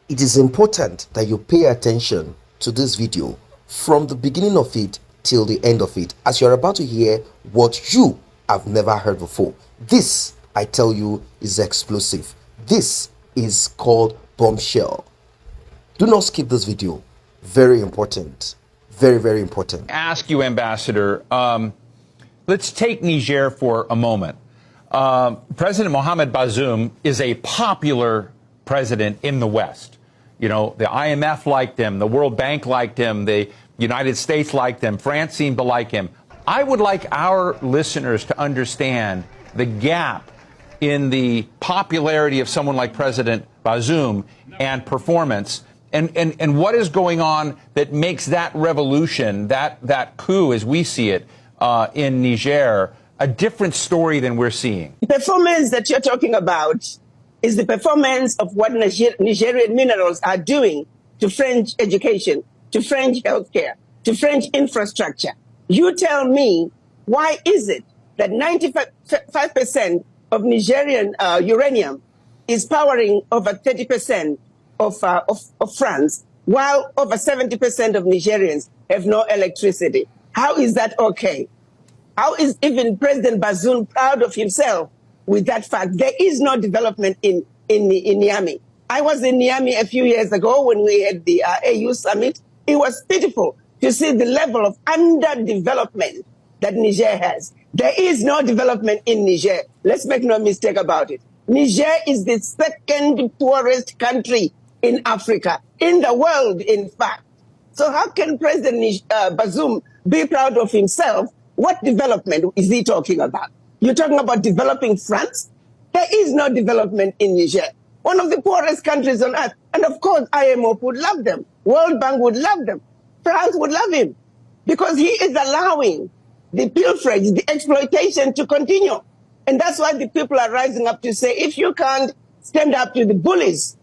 It is important that you pay attention to this video from the beginning of it till the end of it, as you're about to hear what you have never heard before. This, I tell you, is explosive. This is called Bombshell. Do not skip this video. Very important. Very, very important. Ask you, Ambassador, let's take Niger for a moment. President Mohamed Bazoum is a popular president in the West. You know, the IMF liked him, the World Bank liked him, the United States liked him, France seemed to like him. I would like our listeners to understand the gap in the popularity of someone like President Bazoum and performance, and what is going on that makes that revolution, that coup as we see it in Niger, a different story than we're seeing. The performance that you're talking about is the performance of what Nigerian minerals are doing to French education, to French healthcare, to French infrastructure. You tell me, why is it that 95% of Nigerian uranium is powering over 30% of France, while over 70% of Nigerians have no electricity? How is that okay? How is even President Bazoum proud of himself with that fact? There is no development in Niamey. I was in Niamey a few years ago when we had the AU summit. It was pitiful to see the level of underdevelopment that Niger has. There is no development in Niger. Let's make no mistake about it. Niger is the second poorest country in Africa, in the world, in fact. So how can President Bazoum be proud of himself? What development is he talking about? You're talking about developing France? There is no development in Niger, one of the poorest countries on earth. And of course, IMF would love them. World Bank would love them. France would love him because he is allowing the pilferage, the exploitation to continue. And that's why the people are rising up to say, if you can't stand up to the bullies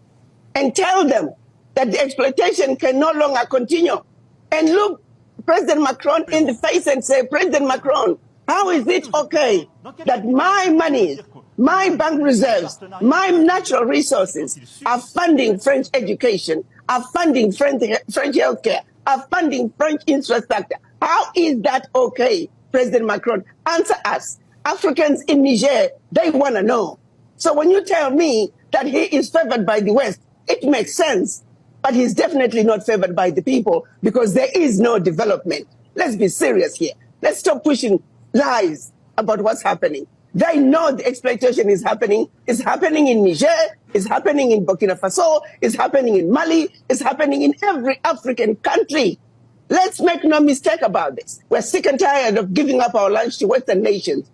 and tell them that the exploitation can no longer continue, and look President Macron in the face and say, President Macron, how is it okay that my money, my bank reserves, my natural resources are funding French education, are funding French healthcare, are funding French infrastructure? How is that okay, President Macron? Answer us. Africans in Niger, they want to know. So when you tell me that he is favored by the West, it makes sense. But he's definitely not favored by the people because there is no development. Let's be serious here. Let's stop pushing lies about what's happening. They know the exploitation is happening. It's happening in Niger. It's happening in Burkina Faso. It's happening in Mali. It's happening in every African country. Let's make no mistake about this. We're sick and tired of giving up our lunch to Western nations.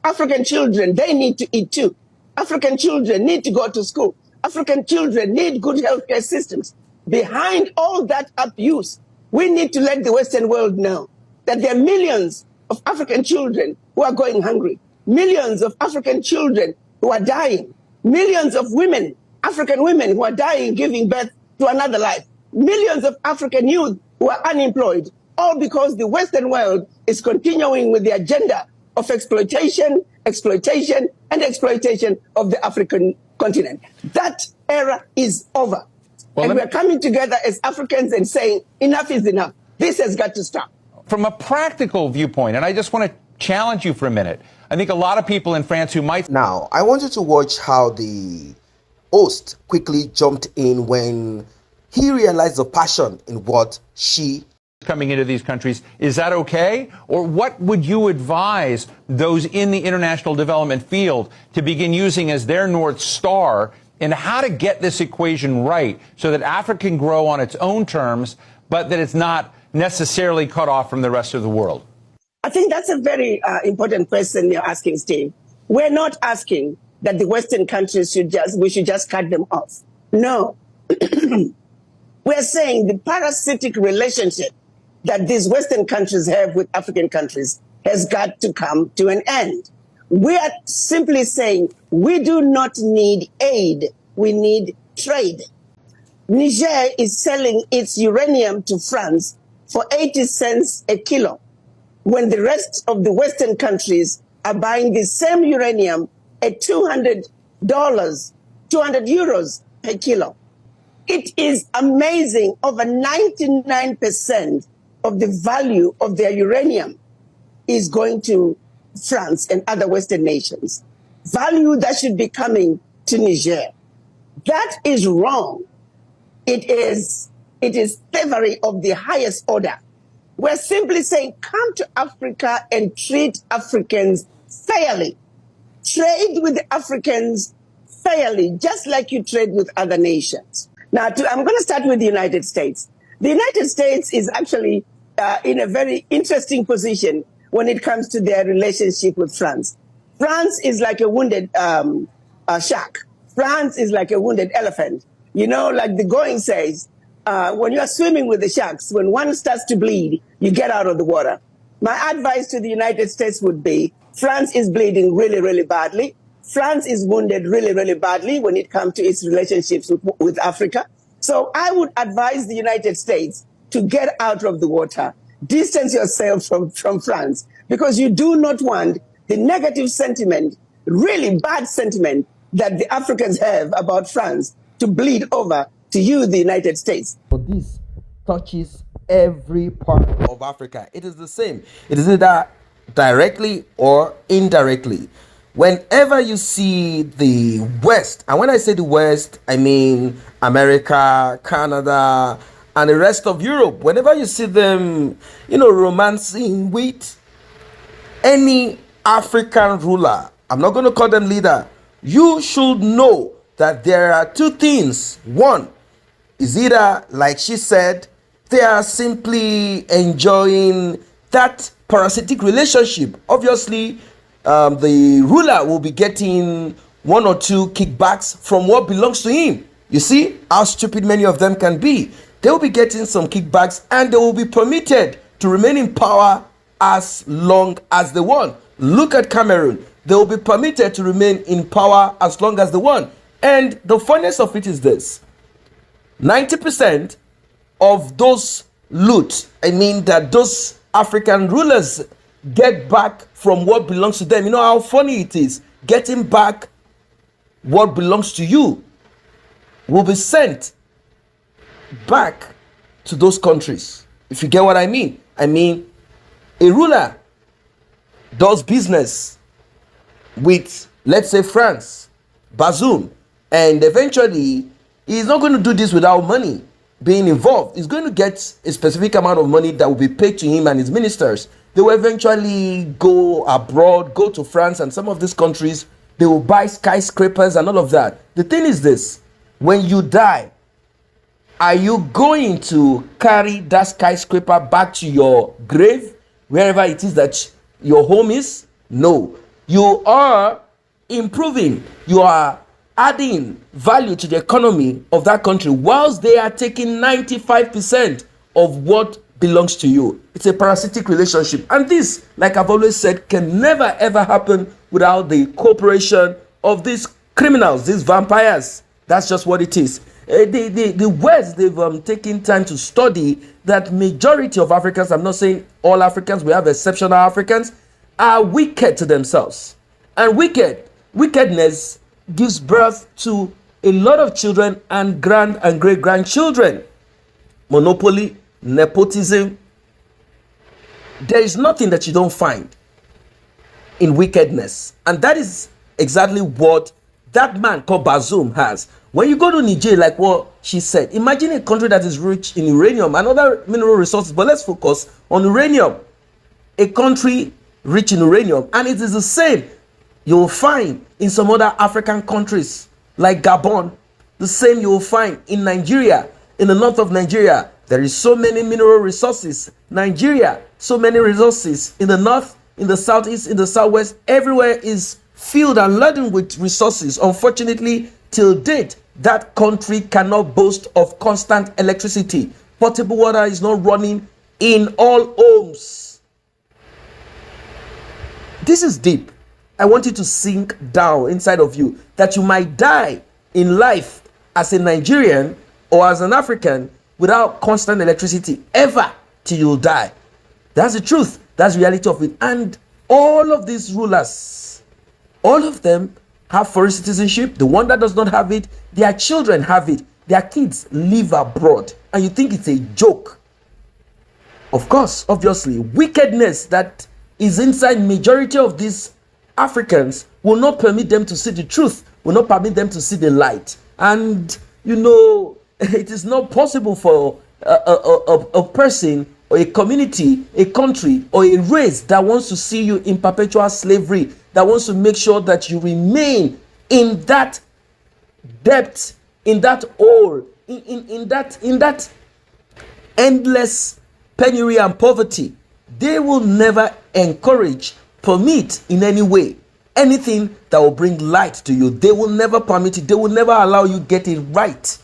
African children, they need to eat too. African children need to go to school. African children need good healthcare systems. Behind all that abuse, we need to let the Western world know that there are millions of African children who are going hungry, millions of African children who are dying, millions of women, African women who are dying giving birth to another life, millions of African youth who are unemployed, all because the Western world is continuing with the agenda of exploitation, exploitation, and exploitation of the African continent. That era is over. Well, and we're coming together as Africans and saying, enough is enough. This has got to stop. From a practical viewpoint, and I just want to challenge you for a minute, I think a lot of people in France who might... Now, I want you to watch how the host quickly jumped in when he realized the passion in what she... coming into these countries. Is that okay? Or what would you advise those in the international development field to begin using as their North Star in how to get this equation right so that Africa can grow on its own terms, but that it's not necessarily cut off from the rest of the world? I think that's a very important question you're asking, Steve. We're not asking that the Western countries we should just cut them off. No. We're saying the parasitic relationship that these Western countries have with African countries has got to come to an end. We are simply saying we do not need aid, we need trade. Niger is selling its uranium to France for 80 cents a kilo, when the rest of the Western countries are buying the same uranium at $200, 200 euros per kilo. it is amazing. Over 99% of the value of their uranium is going to France and other Western nations. Value that should be coming to Niger. That is wrong. It is thievery of the highest order. We're simply saying, come to Africa and treat Africans fairly. Trade with the Africans fairly, just like you trade with other nations. Now, I'm going to start with the United States. The United States is actually in a very interesting position when it comes to their relationship with France. France is like a wounded shark. France is like a wounded elephant. You know, like the going says, when you are swimming with the sharks, when one starts to bleed, you get out of the water. My advice to the United States would be, France is bleeding really, really badly. France is wounded really, really badly when it comes to its relationships with Africa. So I would advise the United States to get out of the water, distance yourself from France, because you do not want the negative sentiment, really bad sentiment that the Africans have about France to bleed over to you, the United States. But this touches every part of Africa. It is the same. It is either directly or indirectly. Whenever you see the West, and when I say the West, I mean America, Canada, and the rest of Europe, whenever you see them, romancing with any African ruler, I'm not going to call them leader, you should know that there are two things. One is either, like she said, they are simply enjoying that parasitic relationship. Obviously, the ruler will be getting one or two kickbacks from what belongs to him. You see how stupid many of them can be. They will be getting some kickbacks and they will be permitted to remain in power as long as they want. Look at Cameroon. They will be permitted to remain in power as long as they want. And the funniest of it is this: 90% of those loot, that those African rulers get back from what belongs to them. You know how funny it is? Getting back what belongs to you will be sent back to those countries. If you get what I mean. A ruler does business with, let's say, France, Bazoum, and eventually he's not going to do this without money being involved. He's going to get a specific amount of money that will be paid to him and his ministers. They will eventually go abroad, go to France and some of these countries. They will buy skyscrapers and all of that. The thing is this: when you die, are you going to carry that skyscraper back to your grave, wherever it is that your home is? No. You are improving. You are adding value to the economy of that country, whilst they are taking 95% of what belongs to you. It's a parasitic relationship. And this, like I've always said, can never ever happen without the cooperation of these criminals, these vampires. That's just what it is. The West, they've taken time to study that majority of Africans, I'm not saying all Africans, we have exceptional Africans, are wicked to themselves. And wickedness gives birth to a lot of children and grand and great grandchildren. Monopoly, nepotism. There is nothing that you don't find in wickedness. And that is exactly what that man called Bazoum has. When you go to Niger, like what she said, imagine a country that is rich in uranium and other mineral resources, but let's focus on uranium. A country rich in uranium, and it is the same you will find in some other African countries like Gabon. The same you will find in Nigeria, in the north of Nigeria. There is so many mineral resources. Nigeria, so many resources in the north, in the southeast, in the southwest. Everywhere is filled and laden with resources. Unfortunately, till date, that country cannot boast of constant electricity. Potable water is not running in all homes. This is deep. I want you to sink down inside of you, that you might die in life as a Nigerian or as an African without constant electricity ever till you die. That's the truth. That's the reality of it. And all of these rulers, all of them have foreign citizenship. The one that does not have it, their children have it. their kids live abroad, and you think it's a joke. Of course, obviously, wickedness that is inside majority of these Africans will not permit them to see the truth, will not permit them to see the light. And you know, it is not possible for a person or a community, a country, or a race that wants to see you in perpetual slavery, that wants to make sure that you remain in that depth, in that hole, in that endless penury and poverty. They will never encourage, permit in any way anything that will bring light to you. They will never permit it. They will never allow you get it right.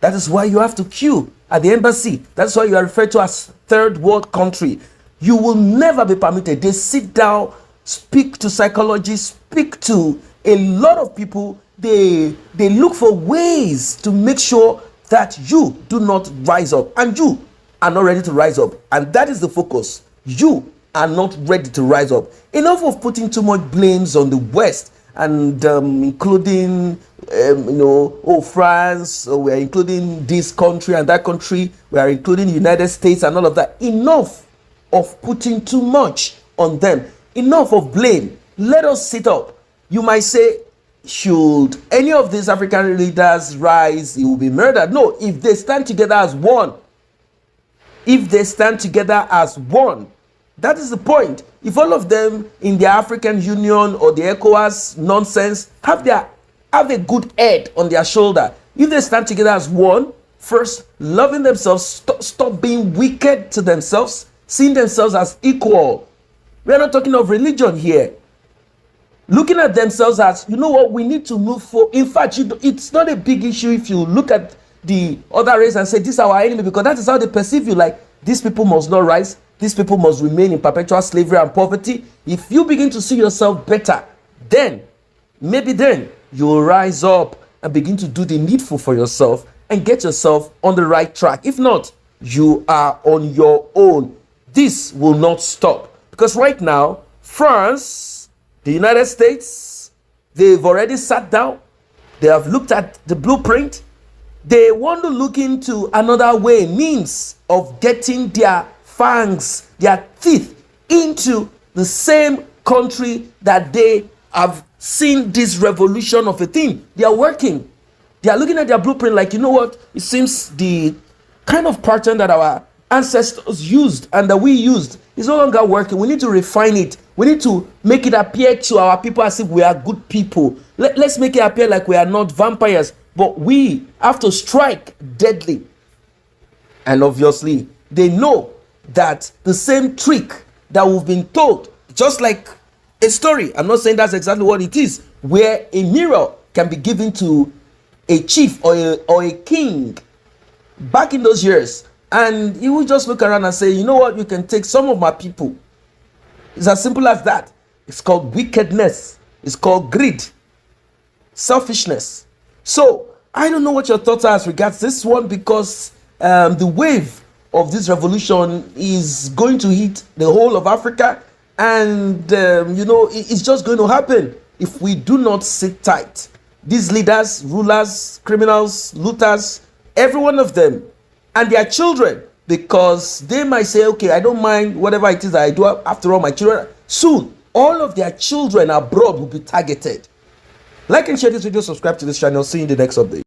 That is why you have to queue at the embassy. That's why you are referred to as third world country. You will never be permitted. They sit down, speak to psychologists, speak to a lot of people. They look for ways to make sure that you do not rise up, and you are not ready to rise up. And that is the focus. You are not ready to rise up. Enough of putting too much blames on the West, and including France, or we are including this country and that country, we are including the United States and all of that. Enough of putting too much on them. Enough of blame. Let us sit up. You might say, should any of these African leaders rise, he will be murdered. No, if they stand together as one, if they stand together as one, that is the point. If all of them in the African Union or the Ecowas nonsense have a good head on their shoulder, if they stand together as one, first loving themselves, stop being wicked to themselves, seeing themselves as equal. We are not talking of religion here. Looking at themselves as, you know what, we need to move forward. In fact, it's not a big issue if you look at the other race and say, this is our enemy, because that is how they perceive you. Like, these people must not rise. These people must remain in perpetual slavery and poverty. If you begin to see yourself better, then, maybe then, you will rise up and begin to do the needful for yourself and get yourself on the right track. If not, you are on your own. This will not stop. Because right now, France, the United States, they've already sat down. They have looked at the blueprint. They want to look into another way, means of getting their fangs, their teeth into the same country that they have seen this revolution of a thing. They are working. They are looking at their blueprint like, you know what? It seems the kind of pattern that our ancestors used and that we used is no longer working. We need to refine it. We need to make it appear to our people as if we are good people. Let's make it appear like we are not vampires, but we have to strike deadly. And obviously, they know that the same trick that we've been told, just like a story, I'm not saying that's exactly what it is, where a mirror can be given to a chief or a king back in those years, and he would just look around and say, you know what, you can take some of my people. It's as simple as that. It's called wickedness. It's called greed, selfishness. So I don't know what your thoughts are as regards this one, because the wave of this revolution is going to hit the whole of Africa, and it's just going to happen if we do not sit tight. These leaders, rulers, criminals, looters, every one of them, and their children, because they might say, okay, I don't mind whatever it is that I do. After all, my children, soon all of their children abroad will be targeted. Like and share this video, subscribe to this channel. See you in the next update.